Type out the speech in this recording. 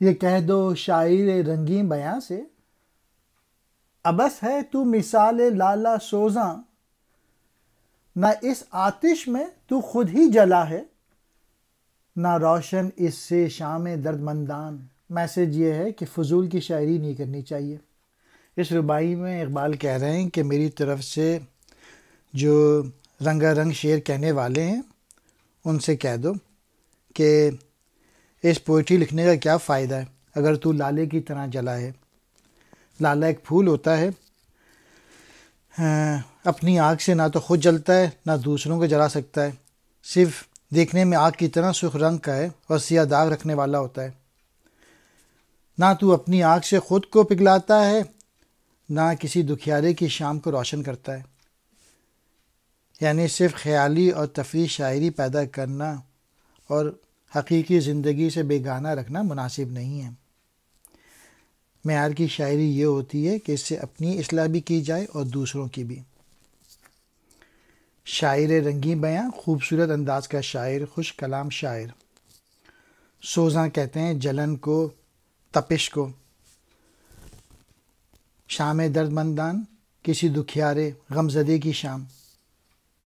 یہ کہہ دو شاعر رنگیں بیاں سے، ابس ہے تو مثال لالا سوزاں، نہ اس آتش میں تو خود ہی جلا ہے، نہ روشن اس سے شام درد مندان۔ میسج یہ ہے کہ فضول کی شاعری نہیں کرنی چاہیے۔ اس ربائی میں اقبال کہہ رہے ہیں کہ میری طرف سے جو رنگا رنگ شعر کہنے والے ہیں ان سے کہہ دو کہ اس پوئٹری لکھنے کا کیا فائدہ ہے اگر تو لالے کی طرح جلا ہے۔ لالا ایک پھول ہوتا ہے، اپنی آگ سے نہ تو خود جلتا ہے نہ دوسروں کو جلا سکتا ہے، صرف دیکھنے میں آگ کی طرح سرخ رنگ کا ہے اور سیاہ داغ رکھنے والا ہوتا ہے۔ نہ تو اپنی آگ سے خود کو پگھلاتا ہے نہ کسی دکھیارے کی شام کو روشن کرتا ہے۔ یعنی صرف خیالی اور تفریح شاعری پیدا کرنا اور حقیقی زندگی سے بیگانہ رکھنا مناسب نہیں ہے۔ معیار کی شاعری یہ ہوتی ہے کہ اس سے اپنی اصلاح بھی کی جائے اور دوسروں کی بھی۔ شاعر رنگیں بیاں، خوبصورت انداز کا شاعر، خوش کلام شاعر۔ سوزاں کہتے ہیں جلن کو، تپش کو۔ شام درد مندان، کسی دکھیارے غمزدے کی شام۔